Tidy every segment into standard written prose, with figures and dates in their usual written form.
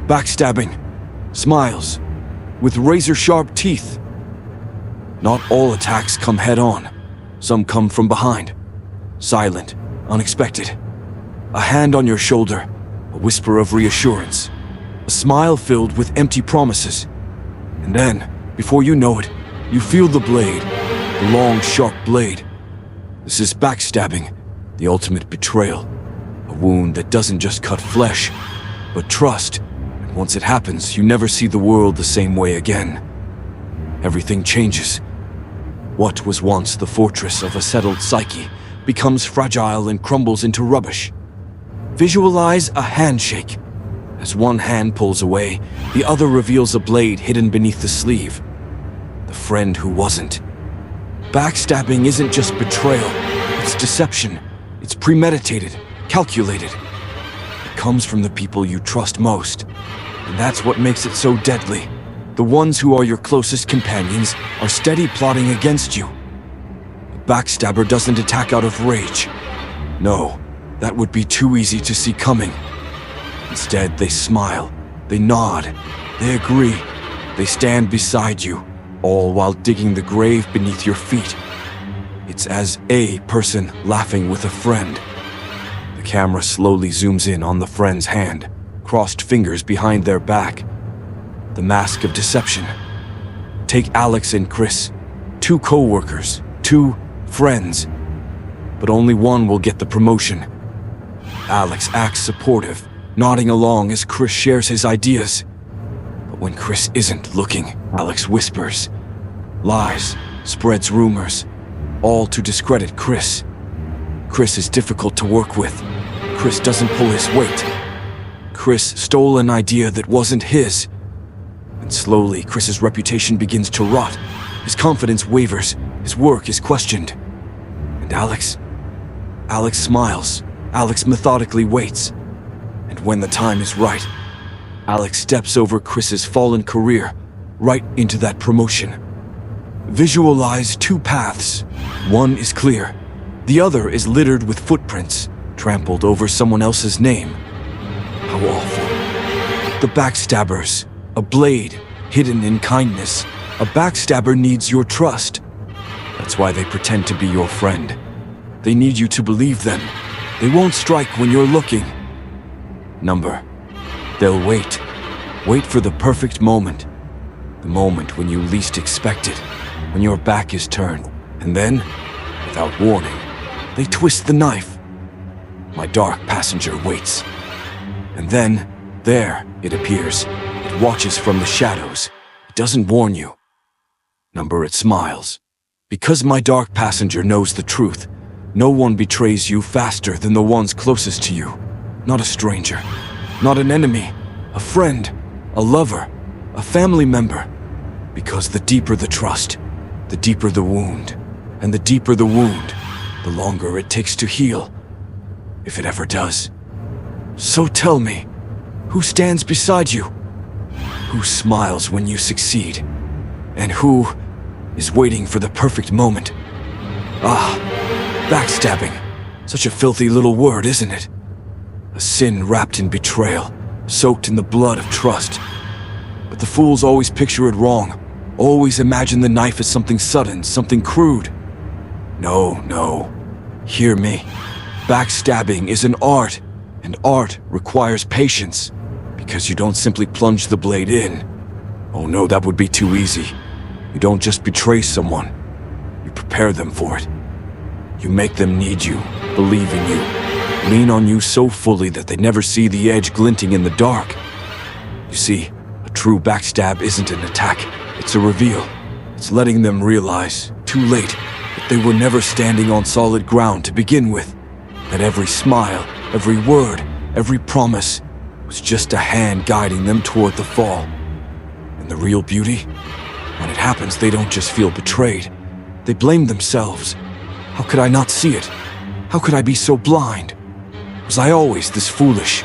Backstabbing. Smiles. With razor-sharp teeth. Not all attacks come head-on. Some come from behind. Silent, unexpected. A hand on your shoulder, a whisper of reassurance. A smile filled with empty promises. And then, before you know it, you feel the blade. The long, sharp blade. This is backstabbing, the ultimate betrayal. A wound that doesn't just cut flesh, but trust. And once it happens, you never see the world the same way again. Everything changes. What was once the fortress of a settled psyche becomes fragile and crumbles into rubbish. Visualize a handshake. As one hand pulls away, the other reveals a blade hidden beneath the sleeve. The friend who wasn't. Backstabbing isn't just betrayal, it's deception. It's premeditated, calculated. It comes from the people you trust most. And that's what makes it so deadly. The ones who are your closest companions are steady plotting against you. A backstabber doesn't attack out of rage. No, that would be too easy to see coming. Instead, they smile, they nod, they agree, they stand beside you, all while digging the grave beneath your feet. It's as a person laughing with a friend. The camera slowly zooms in on the friend's hand, crossed fingers behind their back. The mask of deception. Take Alex and Chris, two co-workers, two friends, but only one will get the promotion. Alex acts supportive, nodding along as Chris shares his ideas. But when Chris isn't looking, Alex whispers, lies, spreads rumors, all to discredit Chris. Chris is difficult to work with. Chris doesn't pull his weight. Chris stole an idea that wasn't his. And slowly, Chris's reputation begins to rot. His confidence wavers. His work is questioned. And Alex smiles. Alex methodically waits. And when the time is right, Alex steps over Chris's fallen career, right into that promotion. Visualize two paths. One is clear. The other is littered with footprints, trampled over someone else's name. How awful. The backstabbers. A blade, hidden in kindness. A backstabber needs your trust. That's why they pretend to be your friend. They need you to believe them. They won't strike when you're looking. They'll wait. Wait for the perfect moment. The moment when you least expect it. When your back is turned. And then, without warning, they twist the knife. My dark passenger waits. And then, there it appears. It watches from the shadows. It doesn't warn you. It smiles. Because my dark passenger knows the truth, no one betrays you faster than the ones closest to you. Not a stranger. Not an enemy. A friend. A lover. A family member. Because the deeper the trust, the deeper the wound. And the deeper the wound, the longer it takes to heal. If it ever does. So tell me, who stands beside you? Who smiles when you succeed? And who is waiting for the perfect moment? Backstabbing. Such a filthy little word, isn't it? A sin wrapped in betrayal, soaked in the blood of trust. But the fools always picture it wrong. Always imagine the knife as something sudden, something crude. No. Hear me. Backstabbing is an art, and art requires patience, because you don't simply plunge the blade in. Oh no, that would be too easy. You don't just betray someone. You prepare them for it. You make them need you, believe in you, lean on you so fully that they never see the edge glinting in the dark. You see, a true backstab isn't an attack, it's a reveal. It's letting them realize, too late, that they were never standing on solid ground to begin with. That every smile, every word, every promise was just a hand guiding them toward the fall. And the real beauty? When it happens, they don't just feel betrayed. They blame themselves. How could I not see it? How could I be so blind? Was I always this foolish?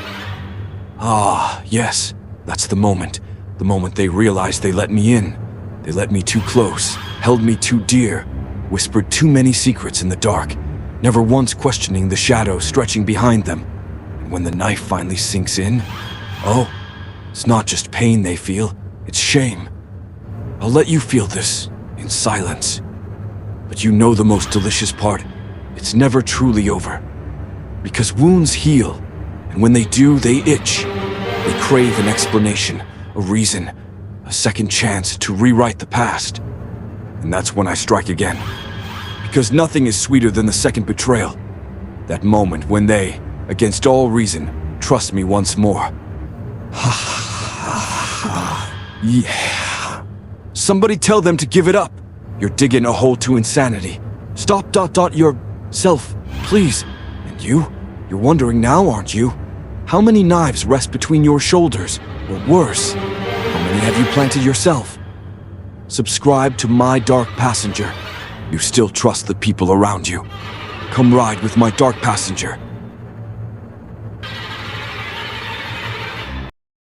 Yes, that's the moment. The moment they realized they let me in. They let me too close, held me too dear, whispered too many secrets in the dark, never once questioning the shadow stretching behind them. And when the knife finally sinks in, It's not just pain they feel, it's shame. I'll let you feel this in silence. But you know the most delicious part. It's never truly over. Because wounds heal, and when they do, they itch. They crave an explanation, a reason, a second chance to rewrite the past. And that's when I strike again. Because nothing is sweeter than the second betrayal. That moment when they, against all reason, trust me once more. Yeah. Somebody tell them to give it up. You're digging a hole to insanity. Stop yourself, please. And you? You're wondering now, aren't you? How many knives rest between your shoulders? Or worse, how many have you planted yourself? Subscribe to My Dark Passenger. You still trust the people around you. Come ride with My Dark Passenger.